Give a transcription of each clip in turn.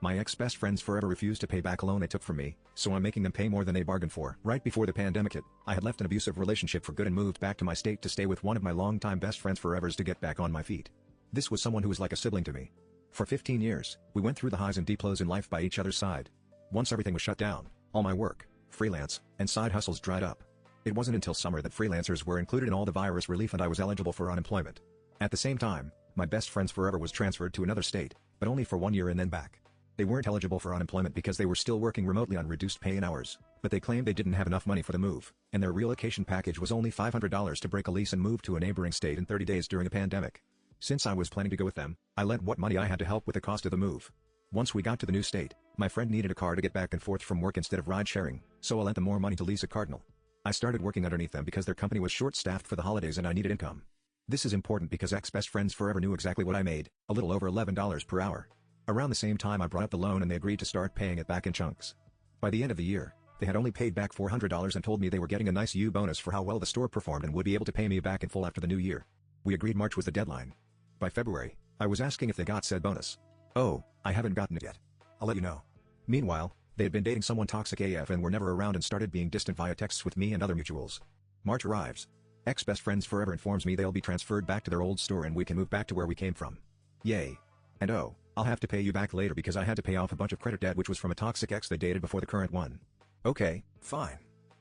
My ex-best friends forever refused to pay back a loan they took from me, so I'm making them pay more than they bargained for. Right before the pandemic hit, I had left an abusive relationship for good and moved back to my state to stay with one of my longtime best friends forevers to get back on my feet. This was someone who was like a sibling to me. For 15 years, we went through the highs and deep lows in life by each other's side. Once everything was shut down, all my work, freelance, and side hustles dried up. It wasn't until summer that freelancers were included in all the virus relief and I was eligible for unemployment. At the same time, my best friends forever was transferred to another state, but only for 1 year and then back. They weren't eligible for unemployment because they were still working remotely on reduced pay and hours, but they claimed they didn't have enough money for the move, and their relocation package was only $500 to break a lease and move to a neighboring state in 30 days during a pandemic. Since I was planning to go with them, I lent what money I had to help with the cost of the move. Once we got to the new state, my friend needed a car to get back and forth from work instead of ride-sharing, so I lent them more money to lease a Cardinal. I started working underneath them because their company was short-staffed for the holidays and I needed income. This is important because ex-best friends forever knew exactly what I made, a little over $11 per hour. Around the same time I brought up the loan and they agreed to start paying it back in chunks. By the end of the year, they had only paid back $400 and told me they were getting a nice bonus for how well the store performed and would be able to pay me back in full after the new year. We agreed March was the deadline. By February, I was asking if they got said bonus. "Oh, I haven't gotten it yet. I'll let you know." Meanwhile, they had been dating someone toxic AF and were never around and started being distant via texts with me and other mutuals. March arrives. Ex-best friends forever informs me they'll be transferred back to their old store and we can move back to where we came from. Yay. And oh, I'll have to pay you back later because I had to pay off a bunch of credit debt which was from a toxic ex they dated before the current one. Okay, fine.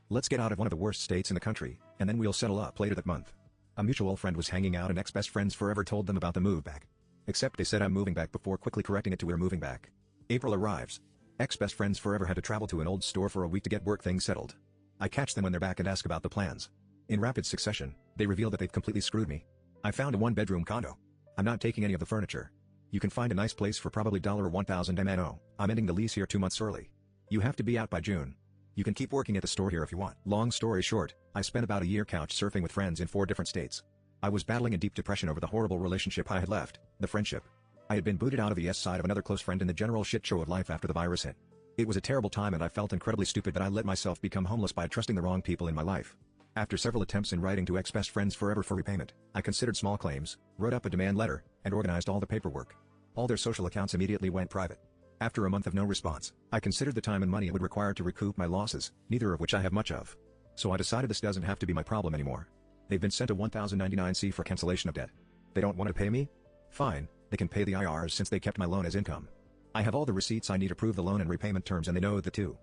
Let's get out of one of the worst states in the country, and then we'll settle up later that month. A mutual friend was hanging out and ex-best friends forever told them about the move back. Except they said I'm moving back before quickly correcting it to we're moving back. April arrives. Ex-best friends forever had to travel to an old store for a week to get work things settled. I catch them when they're back and ask about the plans. In rapid succession, they reveal that they've completely screwed me. I found a one-bedroom condo. I'm not taking any of the furniture. You can find a nice place for probably $1,000 MNO. I'm ending the lease here 2 months early. You have to be out by June. You can keep working at the store here if you want. Long story short, I spent about a year couch surfing with friends in 4 different states. I was battling a deep depression over the horrible relationship I had left, the friendship. I had been booted out of the side of another close friend in the general shit show of life after the virus hit. It was a terrible time and I felt incredibly stupid that I let myself become homeless by trusting the wrong people in my life. After several attempts in writing to ex-best friends forever for repayment, I considered small claims, wrote up a demand letter, and organized all the paperwork. All their social accounts immediately went private. After a month of no response, I considered the time and money it would require to recoup my losses, neither of which I have much of. So I decided this doesn't have to be my problem anymore. They've been sent a 1099-C for cancellation of debt. They don't want to pay me? Fine, they can pay the IRS since they kept my loan as income. I have all the receipts I need to prove the loan and repayment terms and they know that too.